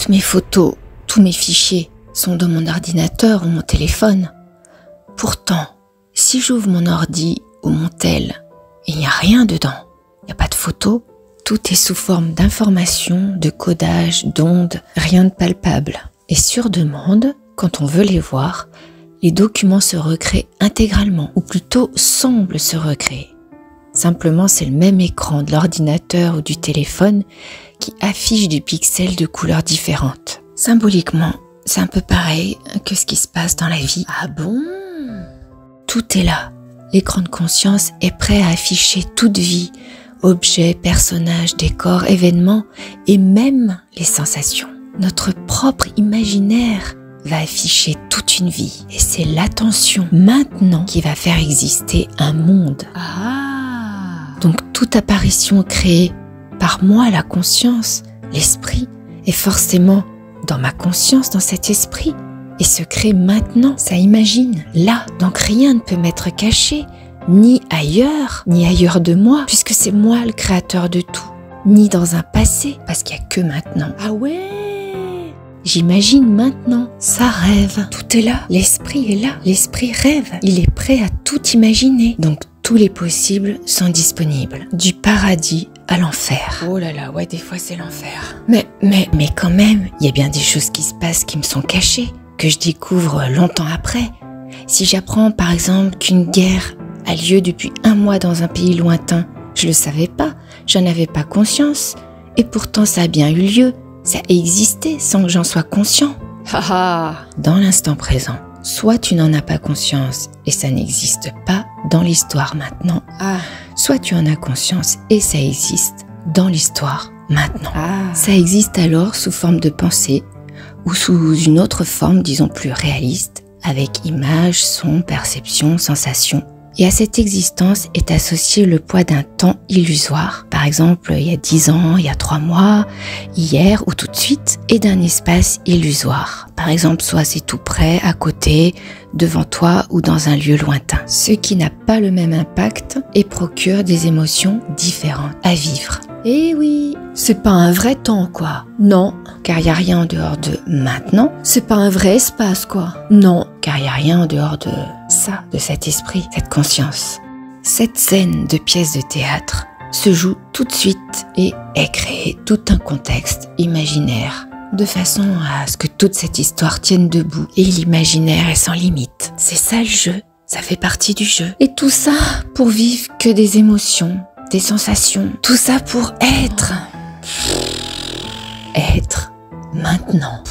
Toutes mes photos, tous mes fichiers sont dans mon ordinateur ou mon téléphone. Pourtant, si j'ouvre mon ordi ou mon tel, il n'y a rien dedans. Il n'y a pas de photos. Tout est sous forme d'informations, de codage, d'ondes, rien de palpable. Et sur demande, quand on veut les voir, les documents se recréent intégralement, ou plutôt semblent se recréer. Simplement, c'est le même écran de l'ordinateur ou du téléphone qui affiche des pixels de couleurs différentes. Symboliquement, c'est un peu pareil que ce qui se passe dans la vie. Ah bon? Tout est là. L'écran de conscience est prêt à afficher toute vie, objets, personnages, décors, événements et même les sensations. Notre propre imaginaire va afficher toute une vie. Et c'est l'attention maintenant qui va faire exister un monde. Donc toute apparition créée par moi, la conscience, l'esprit, est forcément dans ma conscience, dans cet esprit, et se crée maintenant, ça imagine, là. Donc rien ne peut m'être caché, ni ailleurs de moi, puisque c'est moi le créateur de tout, ni dans un passé, parce qu'il n'y a que maintenant. Ah ouais! J'imagine maintenant, ça rêve, tout est là, l'esprit est là, l'esprit rêve, il est prêt à tout imaginer. Donc tous les possibles sont disponibles, du paradis à l'enfer. Oh là là, ouais, des fois c'est l'enfer. Mais quand même, il y a bien des choses qui se passent qui me sont cachées, que je découvre longtemps après. Si j'apprends par exemple qu'une guerre a lieu depuis 1 mois dans un pays lointain, je le savais pas, j'en avais pas conscience, et pourtant ça a bien eu lieu, ça a existé sans que j'en sois conscient. Dans l'instant présent, soit tu n'en as pas conscience et ça n'existe pas dans l'histoire maintenant, soit tu en as conscience et ça existe dans l'histoire maintenant. Ça existe alors sous forme de pensée ou sous une autre forme, disons plus réaliste, avec images, sons, perceptions, sensations. Et à cette existence est associé le poids d'un temps illusoire, par exemple il y a 10 ans, il y a 3 mois, hier ou tout de suite, et d'un espace illusoire. Par exemple, soit c'est tout près, à côté, devant toi ou dans un lieu lointain. Ce qui n'a pas le même impact et procure des émotions différentes à vivre. Eh oui, c'est pas un vrai temps quoi. Non, car il n'y a rien en dehors de maintenant. C'est pas un vrai espace quoi. Non, car il n'y a rien en dehors de ça, de cet esprit, cette conscience. Cette scène de pièce de théâtre se joue tout de suite et est créée tout un contexte imaginaire, de façon à ce que toute cette histoire tienne debout. Et l'imaginaire est sans limite. C'est ça le jeu, ça fait partie du jeu. Et tout ça pour vivre que des émotions, des sensations, tout ça pour être maintenant.